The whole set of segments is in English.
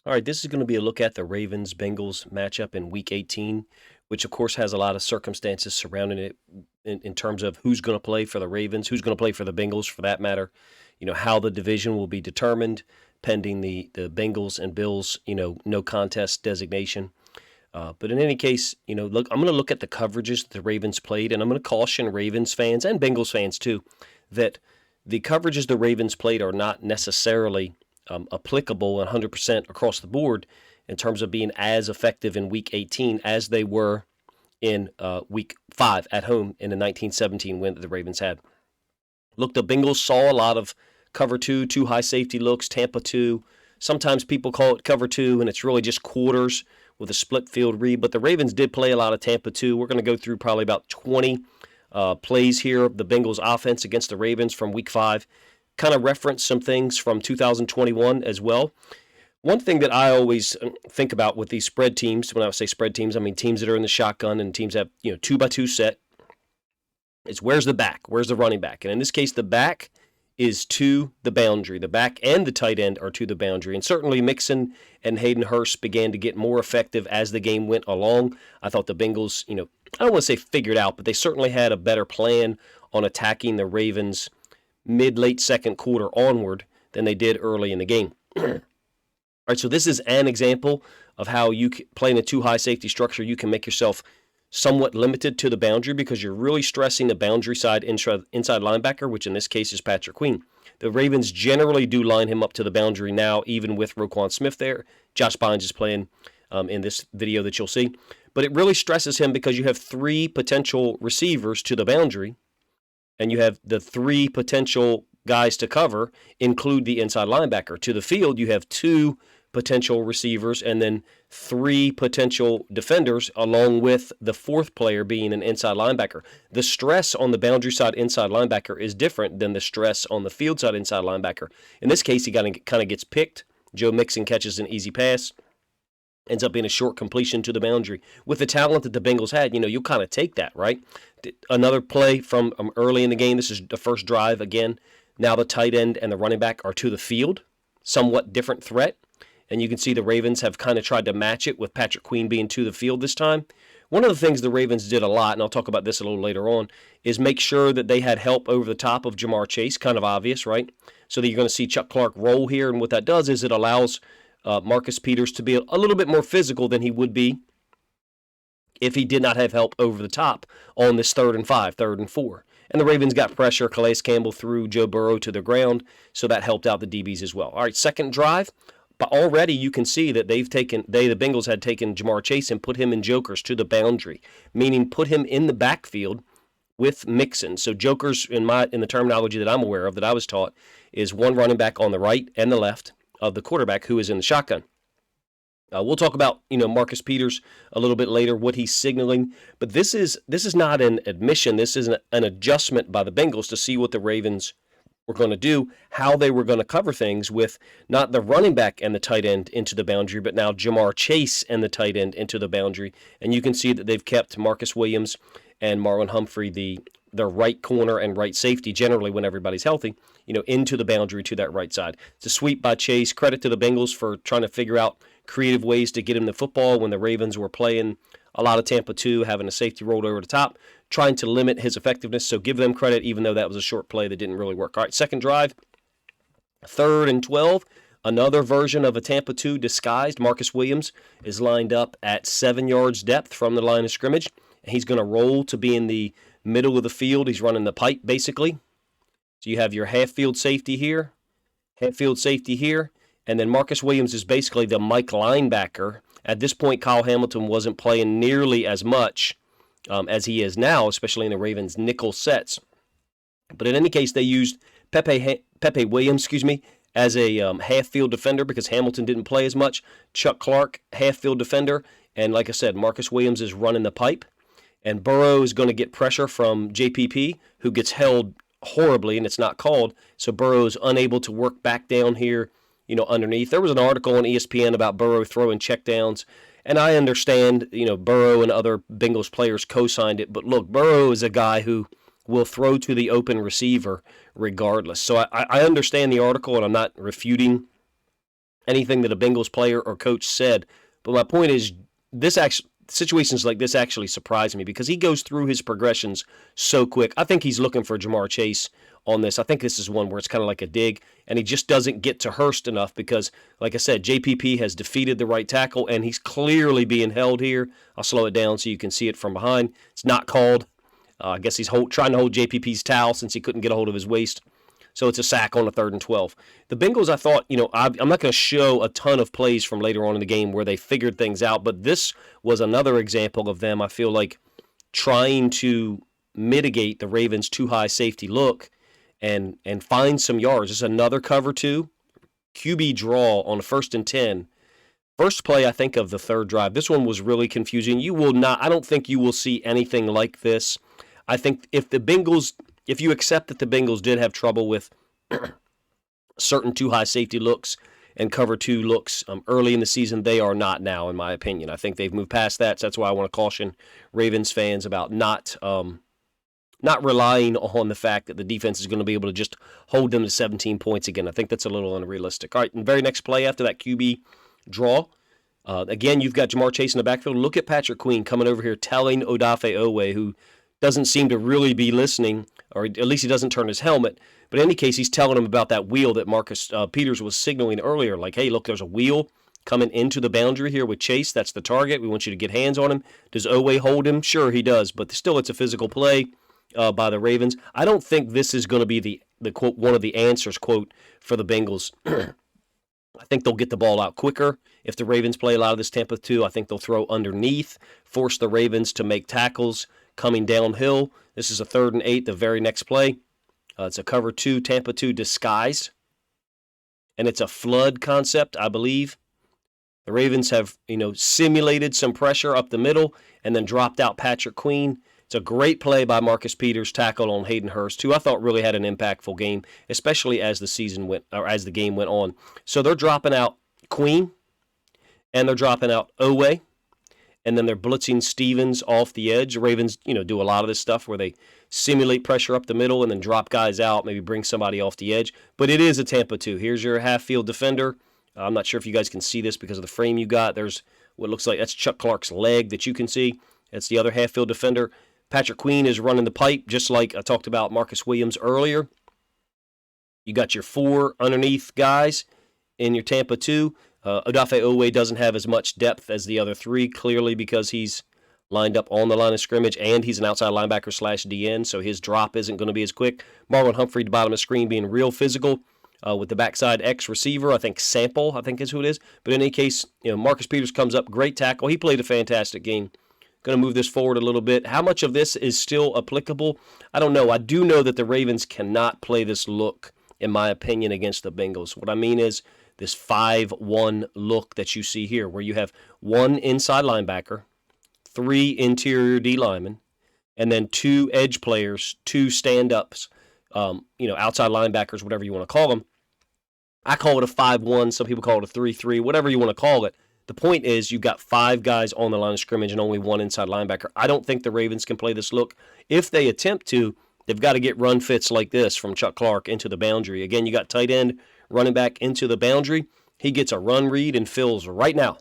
All right, this is going to be a look at the Ravens-Bengals matchup in Week 18, which of course has a lot of circumstances surrounding it in terms of who's going to play for the Ravens, who's going to play for the Bengals for that matter, how the division will be determined pending the Bengals and Bills, no contest designation. But in any case, look, I'm going to look at the coverages that the Ravens played, and I'm going to caution Ravens fans and Bengals fans too that the coverages the Ravens played are not necessarily applicable 100% across the board in terms of being as effective in Week 18 as they were in Week 5 at home in the 1917 win that the Ravens had. Look, the Bengals saw a lot of cover two high safety looks, Tampa 2. Sometimes people call it cover 2, and it's really just quarters with a split field read. But the Ravens did play a lot of Tampa 2. We're going to go through probably about 20 plays here of the Bengals offense against the Ravens from Week 5. Kind of reference some things from 2021 as well. One thing that I always think about with these spread teams, when I say spread teams, I mean teams that are in the shotgun and teams that have 2-by-2 set, is where's the back? Where's the running back? And in this case, the back is to the boundary. The back and the tight end are to the boundary. And certainly Mixon and Hayden Hurst began to get more effective as the game went along. I thought the Bengals, I don't want to say figured out, but they certainly had a better plan on attacking the Ravens mid-late second quarter onward than they did early in the game. All right, so this is an example of how you play in a too high safety structure. You can make yourself somewhat limited to the boundary because you're really stressing the boundary side inside linebacker, which in this case is Patrick Queen. The Ravens generally do line him up to the boundary now, even with Roquan Smith there. Josh Bynes is playing in this video that you'll see. But it really stresses him because you have three potential receivers to the boundary, and you have the three potential guys to cover include the inside linebacker. To the field, you have two potential receivers and then three potential defenders, along with the fourth player being an inside linebacker. The stress on the boundary side inside linebacker is different than the stress on the field side inside linebacker. In this case, he kind of gets picked. Joe Mixon catches an easy pass. Ends up being a short completion to the boundary. With the talent that the Bengals had, you'll kind of take that, right? Another play from early in the game. This is the first drive again. Now the tight end and the running back are to the field. Somewhat different threat. And you can see the Ravens have kind of tried to match it with Patrick Queen being to the field this time. One of the things the Ravens did a lot, and I'll talk about this a little later on, is make sure that they had help over the top of Jamar Chase. Kind of obvious, right? So that you're going to see Chuck Clark roll here. And what that does is it allows Marcus Peters to be a little bit more physical than he would be if he did not have help over the top on this 3rd and 5, 3rd and 4. And the Ravens got pressure. Calais Campbell threw Joe Burrow to the ground, so that helped out the DBs as well. All right, second drive. But already you can see that the Bengals had taken Jamar Chase and put him in jokers to the boundary, meaning put him in the backfield with Mixon. So jokers, in the terminology that I'm aware of, that I was taught, is one running back on the right and the left of the quarterback who is in the shotgun. We'll talk about Marcus Peters a little bit later, what he's signaling. But this is not an admission. This is an adjustment by the Bengals to see what the Ravens were going to do, how they were going to cover things with not the running back and the tight end into the boundary, but now Jamar Chase and the tight end into the boundary. And you can see that they've kept Marcus Williams and Marlon Humphrey, the right corner and right safety, generally when everybody's healthy, into the boundary to that right side. It's a sweep by Chase. Credit to the Bengals for trying to figure out creative ways to get him the football when the Ravens were playing a lot of Tampa 2, having a safety rolled over the top, trying to limit his effectiveness. So give them credit, even though that was a short play that didn't really work. All right, second drive, 3rd and 12. Another version of a Tampa 2 disguised. Marcus Williams is lined up at 7 yards depth from the line of scrimmage. He's going to roll to be in the middle of the field. He's running the pipe, basically. So you have your half-field safety here, and then Marcus Williams is basically the Mike linebacker. At this point, Kyle Hamilton wasn't playing nearly as much as he is now, especially in the Ravens' nickel sets. But in any case, they used Pepe Williams, as a half-field defender because Hamilton didn't play as much. Chuck Clark, half-field defender. And like I said, Marcus Williams is running the pipe. And Burrow is going to get pressure from JPP, who gets held horribly, and it's not called. So Burrow is unable to work back down here, underneath. There was an article on ESPN about Burrow throwing checkdowns, and I understand, Burrow and other Bengals players co-signed it. But look, Burrow is a guy who will throw to the open receiver regardless. So I understand the article, and I'm not refuting anything that a Bengals player or coach said. But my point is, situations like this actually surprise me because he goes through his progressions so quick. I think he's looking for Jamar Chase on this. I think this is one where it's kind of like a dig, and he just doesn't get to Hurst enough because, like I said, JPP has defeated the right tackle, and he's clearly being held here. I'll slow it down so you can see it from behind. It's not called. I guess he's trying to hold JPP's towel since he couldn't get a hold of his waist. So it's a sack on a 3rd and 12. The Bengals, I thought, I'm not going to show a ton of plays from later on in the game where they figured things out, but this was another example of them, I feel like, trying to mitigate the Ravens' too high safety look and find some yards. This is another cover 2, QB draw on a 1st and 10. First play, I think, of the 3rd drive. This one was really confusing. I don't think you will see anything like this. I think if you accept that the Bengals did have trouble with certain too high safety looks and cover 2 looks early in the season, they are not now, in my opinion. I think they've moved past that, so that's why I want to caution Ravens fans about not relying on the fact that the defense is going to be able to just hold them to 17 points again. I think that's a little unrealistic. All right, and the very next play after that QB draw, again, you've got Jamar Chase in the backfield. Look at Patrick Queen coming over here telling Odafe Oweh, who doesn't seem to really be listening, or at least he doesn't turn his helmet. But in any case, he's telling him about that wheel that Marcus Peters was signaling earlier. Like, hey, look, there's a wheel coming into the boundary here with Chase. That's the target. We want you to get hands on him. Does Oweh hold him? Sure, he does. But still, it's a physical play by the Ravens. I don't think this is going to be the quote, one of the answers, quote, for the Bengals. I think they'll get the ball out quicker. If the Ravens play a lot of this Tampa 2, I think they'll throw underneath, force the Ravens to make tackles coming downhill. This is a 3rd and 8, the very next play. It's a cover 2, Tampa 2 disguise. And it's a flood concept, I believe. The Ravens have, simulated some pressure up the middle and then dropped out Patrick Queen. It's a great play by Marcus Peters, tackle on Hayden Hurst, who I thought really had an impactful game, especially as the game went on. So they're dropping out Queen, and they're dropping out Oweh, and then they're blitzing Stevens off the edge. The Ravens, do a lot of this stuff where they simulate pressure up the middle and then drop guys out, maybe bring somebody off the edge. But it is a Tampa 2. Here's your half-field defender. I'm not sure if you guys can see this because of the frame you got. There's what looks like that's Chuck Clark's leg that you can see. That's the other half-field defender. Patrick Queen is running the pipe, just like I talked about Marcus Williams earlier. You got your 4 underneath guys in your Tampa 2. Odafe Oweh doesn't have as much depth as the other 3, clearly because he's lined up on the line of scrimmage, and he's an outside linebacker / DN, so his drop isn't going to be as quick. Marlon Humphrey, the bottom of the screen, being real physical with the backside X receiver. I think Sample, is who it is. But in any case, Marcus Peters comes up, great tackle. He played a fantastic game. Going to move this forward a little bit. How much of this is still applicable? I don't know. I do know that the Ravens cannot play this look, in my opinion, against the Bengals. What I mean is this 5-1 look that you see here, where you have 1 inside linebacker, 3 interior D linemen, and then 2 edge players, 2 stand-ups, outside linebackers, whatever you want to call them. I call it a 5-1. Some people call it a 3-3, whatever you want to call it. The point is you've got 5 guys on the line of scrimmage and only 1 inside linebacker. I don't think the Ravens can play this look. If they attempt to, they've got to get run fits like this from Chuck Clark into the boundary. Again, you got tight end running back into the boundary. He gets a run read and fills right now.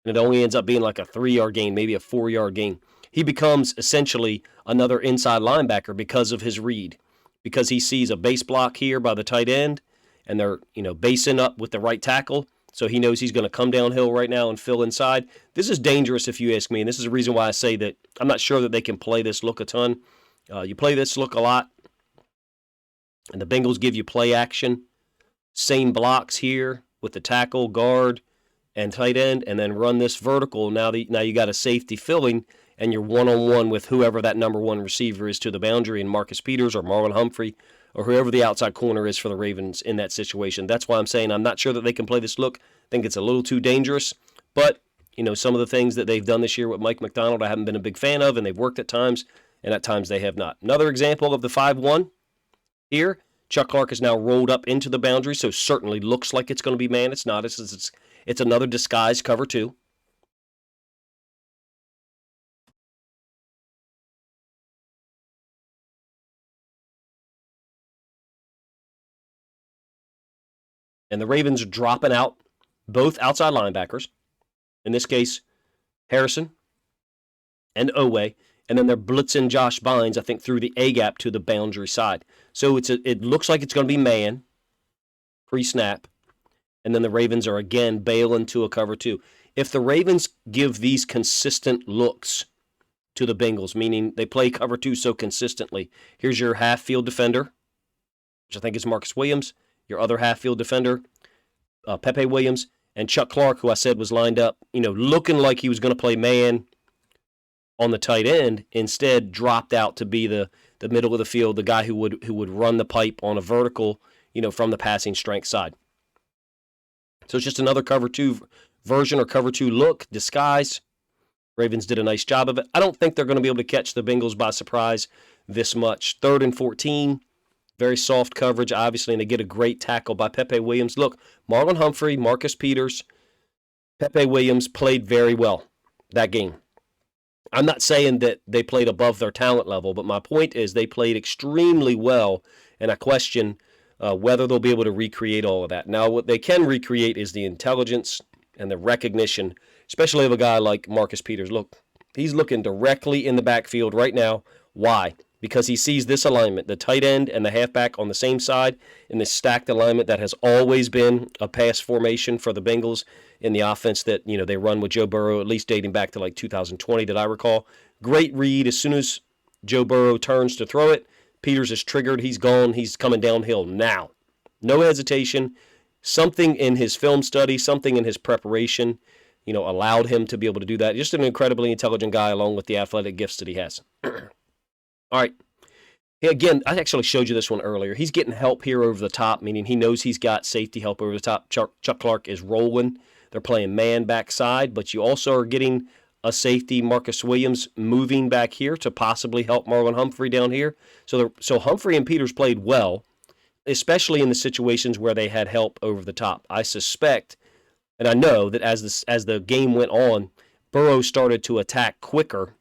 And it only ends up being like a 3-yard gain, maybe a 4-yard gain. He becomes essentially another inside linebacker because of his read, because he sees a base block here by the tight end, and they're basing up with the right tackle. So he knows he's going to come downhill right now and fill inside. This is dangerous if you ask me, and this is the reason why I say that I'm not sure that they can play this look a ton. You play this look a lot, and the Bengals give you play action. Same blocks here with the tackle, guard, and tight end, and then run this vertical. Now you got a safety filling, and you're one-on-one with whoever that number 1 receiver is to the boundary, and Marcus Peters or Marlon Humphrey or whoever the outside corner is for the Ravens in that situation. That's why I'm saying I'm not sure that they can play this look. I think it's a little too dangerous. But, some of the things that they've done this year with Mike McDonald I haven't been a big fan of, and they've worked at times, and at times they have not. Another example of the 5-1 here. Chuck Clark is now rolled up into the boundary, so certainly looks like it's going to be man. It's not. It's another disguised cover 2. And the Ravens are dropping out both outside linebackers. In this case, Harrison and Owe, and then they're blitzing Josh Bynes, I think, through the A-gap to the boundary side. So it looks like it's going to be man pre-snap, and then the Ravens are again bailing to a cover 2. If the Ravens give these consistent looks to the Bengals, meaning they play cover 2 so consistently, here's your half-field defender, which I think is Marcus Williams, your other half-field defender, Pepe Williams, and Chuck Clark, who I said was lined up, looking like he was going to play man on the tight end, instead dropped out to be the middle of the field, the guy who would run the pipe on a vertical, from the passing strength side. So it's just another cover 2 version or cover 2 look, disguise. Ravens did a nice job of it. I don't think they're going to be able to catch the Bengals by surprise this much. 3rd and 14, very soft coverage, obviously, and they get a great tackle by Pepe Williams. Look, Marlon Humphrey, Marcus Peters, Pepe Williams played very well that game. I'm not saying that they played above their talent level, but my point is they played extremely well, and I question whether they'll be able to recreate all of that. Now, what they can recreate is the intelligence and the recognition, especially of a guy like Marcus Peters. Look, he's looking directly in the backfield right now. Why? Because he sees this alignment, the tight end and the halfback on the same side in this stacked alignment that has always been a pass formation for the Bengals in the offense that, they run with Joe Burrow, at least dating back to like 2020 that I recall. Great read. As soon as Joe Burrow turns to throw it, Peters is triggered. He's gone. He's coming downhill now. No hesitation. Something in his film study, something in his preparation, allowed him to be able to do that. Just an incredibly intelligent guy along with the athletic gifts that he has. All right. Again, I actually showed you this one earlier. He's getting help here over the top, meaning he knows he's got safety help over the top. Chuck Clark is rolling. They're playing man backside, but you also are getting a safety, Marcus Williams, moving back here to possibly help Marlon Humphrey down here. So Humphrey and Peters played well, especially in the situations where they had help over the top. I suspect, and I know that as the game went on, Burrow started to attack quicker,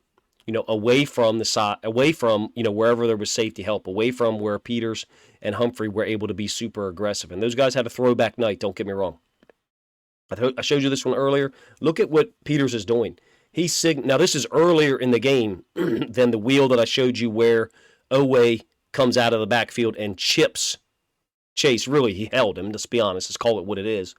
away from the side, away from, wherever there was safety help, away from where Peters and Humphrey were able to be super aggressive. And those guys had a throwback night, don't get me wrong. I showed you this one earlier. Look at what Peters is doing. Now, this is earlier in the game than the wheel that I showed you where Owe comes out of the backfield and chips Chase. Really, he held him, let's be honest. Let's call it what it is.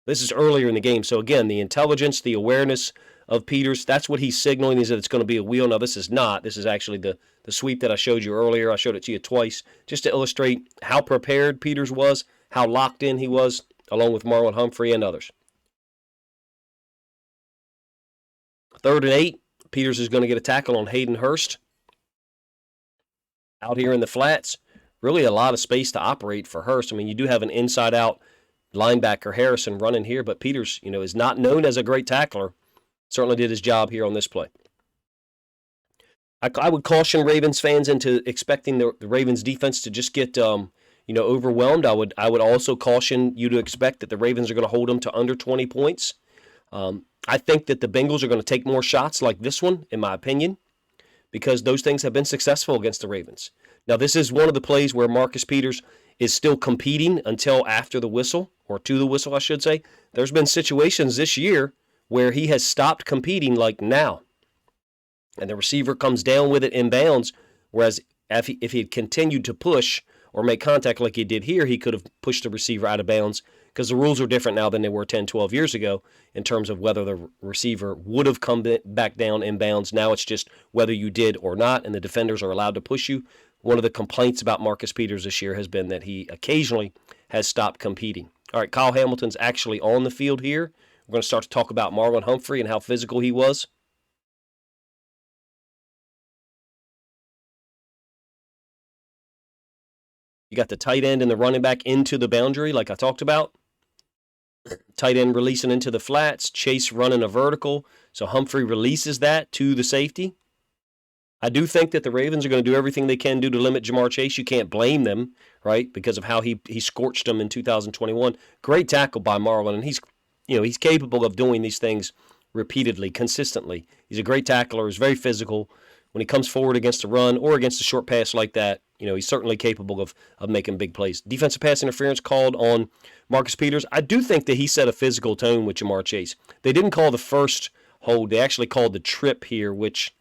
This is earlier in the game. So, again, the intelligence, the awareness of Peters, that's what he's signaling, is that it's going to be a wheel. Now, this is not. This is actually the sweep that I showed you earlier. I showed it to you twice just to illustrate how prepared Peters was, how locked in he was, along with Marlon Humphrey and others. 3rd and 8, Peters is going to get a tackle on Hayden Hurst. Out here in the flats, really a lot of space to operate for Hurst. I mean, you do have an inside-out linebacker, Harrison, running here, but Peters, is not known as a great tackler. Certainly did his job here on this play. I would caution Ravens fans into expecting the Ravens defense to just get overwhelmed. I would also caution you to expect that the Ravens are going to hold them to under 20 points. I think that the Bengals are going to take more shots like this one, in my opinion, because those things have been successful against the Ravens. Now, this is one of the plays where Marcus Peters is still competing until after the whistle, or to the whistle, I should say. There's been situations this year where he has stopped competing like now, and the receiver comes down with it in bounds, whereas if he had continued to push or make contact like he did here, he could have pushed the receiver out of bounds, because the rules are different now than they were 10, 12 years ago in terms of whether the receiver would have come back down in bounds. Now it's just whether you did or not, and the defenders are allowed to push you. One of the complaints about Marcus Peters this year has been that he occasionally has stopped competing. All right, Kyle Hamilton's actually on the field here. We're going to start to talk about Marlon Humphrey and how physical he was. You got the tight end and the running back into the boundary like I talked about. Tight end releasing into the flats. Chase running a vertical. So Humphrey releases that to the safety. I do think that the Ravens are going to do everything they can do to limit Jamar Chase. You can't blame them, right, because of how he scorched them in 2021. Great tackle by Marlon, and he's capable of doing these things repeatedly, consistently. He's a great tackler. He's very physical. When he comes forward against a run or against a short pass like that, He's certainly capable of making big plays. Defensive pass interference called on Marcus Peters. I do think that he set a physical tone with Jamar Chase. They didn't call the first hold. They actually called the trip here, which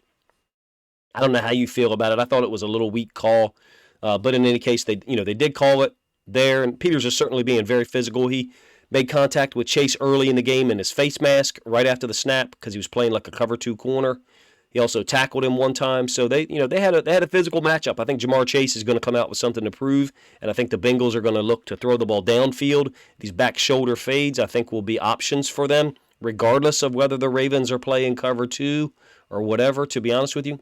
I don't know how you feel about it. I thought it was a little weak call, but in any case, they did call it there. And Peters is certainly being very physical. He made contact with Chase early in the game in his face mask right after the snap because he was playing like a cover 2 corner. He also tackled him one time, so they had a physical matchup. I think Jamar Chase is going to come out with something to prove, and I think the Bengals are going to look to throw the ball downfield. These back shoulder fades, I think, will be options for them, regardless of whether the Ravens are playing cover 2 or whatever. To be honest with you,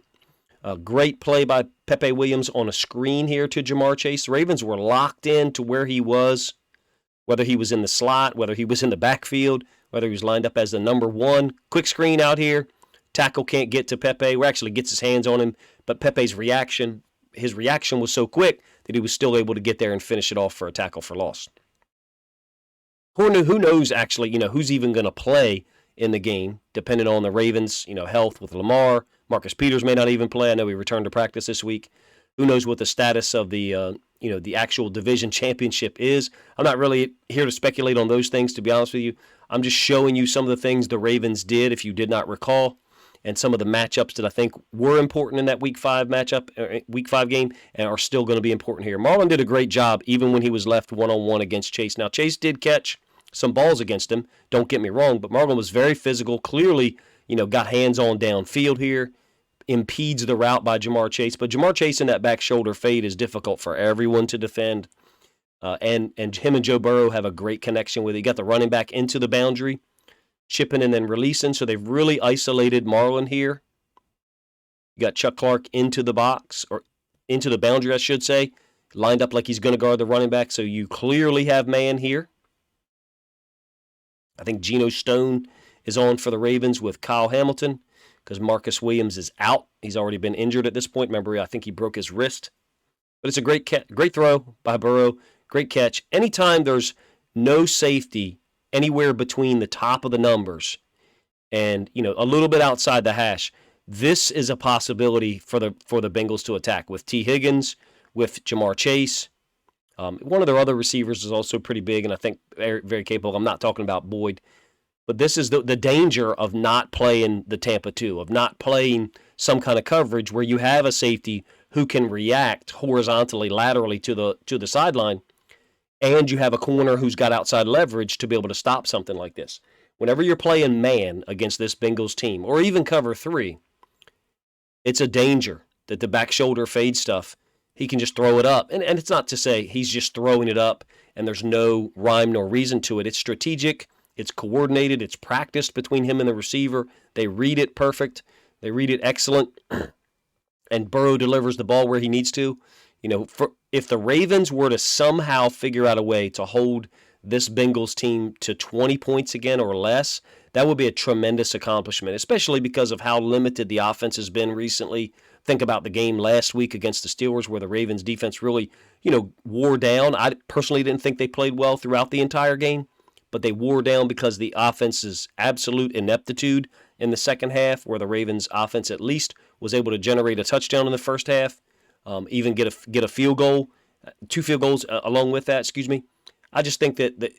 a great play by Pepe Williams on a screen here to Jamar Chase. The Ravens were locked in to where he was, whether he was in the slot, whether he was in the backfield, whether he was lined up as the number 1. Quick screen out here. Tackle can't get to Pepe, or actually gets his hands on him, but Pepe's reaction was so quick that he was still able to get there and finish it off for a tackle for loss. Who knows actually, who's even going to play in the game, depending on the Ravens, health with Lamar. Marcus Peters may not even play. I know he returned to practice this week. Who knows what the status of the actual division championship is. I'm not really here to speculate on those things, to be honest with you. I'm just showing you some of the things the Ravens did, if you did not recall, and some of the matchups that I think were important in that Week 5 game, and are still going to be important here. Marlon did a great job, even when he was left one-on-one against Chase. Now, Chase did catch some balls against him, don't get me wrong, but Marlon was very physical, clearly, got hands-on downfield here, impedes the route by Jamar Chase. But Jamar Chase in that back shoulder fade is difficult for everyone to defend, and him and Joe Burrow have a great connection with it. He got the running back into the boundary, chipping and then releasing, so they've really isolated Marlon here. You got Chuck Clark into the box, or into the boundary, I should say, lined up like he's going to guard the running back, so you clearly have man here. I think Geno Stone is on for the Ravens with Kyle Hamilton because Marcus Williams is out. He's already been injured at this point. Remember, I think he broke his wrist. But it's a great throw by Burrow, great catch. Anytime there's no safety anywhere between the top of the numbers and, a little bit outside the hash, this is a possibility for the Bengals to attack with T. Higgins, with Jamar Chase. One of their other receivers is also pretty big and I think very, very capable. I'm not talking about Boyd. But this is the danger of not playing the Tampa 2, of not playing some kind of coverage where you have a safety who can react horizontally, laterally to the sideline, and you have a corner who's got outside leverage to be able to stop something like this. Whenever you're playing man against this Bengals team, or even cover 3, it's a danger that the back shoulder fade stuff, he can just throw it up. And it's not to say he's just throwing it up and there's no rhyme nor reason to it. It's strategic. It's coordinated. It's practiced between him and the receiver. They read it perfect. They read it excellent. And Burrow delivers the ball where he needs to. If the Ravens were to somehow figure out a way to hold this Bengals team to 20 points again or less, that would be a tremendous accomplishment, especially because of how limited the offense has been recently. Think about the game last week against the Steelers where the Ravens defense really, wore down. I personally didn't think they played well throughout the entire game, but they wore down because the offense's absolute ineptitude in the second half, where the Ravens offense at least was able to generate a touchdown in the first half, even get a field goal, 2 field goals along with that, I just think that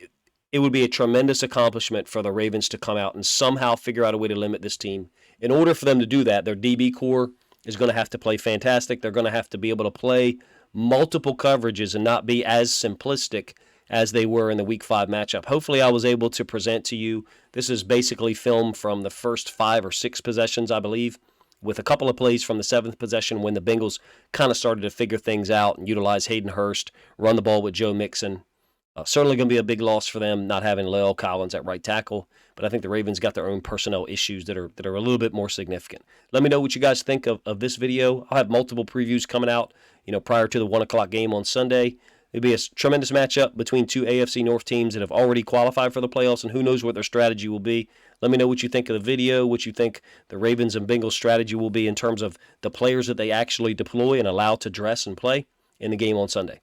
it would be a tremendous accomplishment for the Ravens to come out and somehow figure out a way to limit this team. In order for them to do that, their DB core is going to have to play fantastic. They're going to have to be able to play multiple coverages and not be as simplistic as they were in the Week 5 matchup. Hopefully I was able to present to you. This is basically film from the first 5 or 6 possessions, I believe, with a couple of plays from the 7th possession when the Bengals kind of started to figure things out and utilize Hayden Hurst, run the ball with Joe Mixon. Certainly going to be a big loss for them not having La'el Collins at right tackle, but I think the Ravens got their own personnel issues that are a little bit more significant. Let me know what you guys think of this video. I'll have multiple previews coming out, prior to the 1 o'clock game on Sunday. It'll be a tremendous matchup between 2 AFC North teams that have already qualified for the playoffs, and who knows what their strategy will be. Let me know what you think of the video, what you think the Ravens and Bengals strategy will be in terms of the players that they actually deploy and allow to dress and play in the game on Sunday.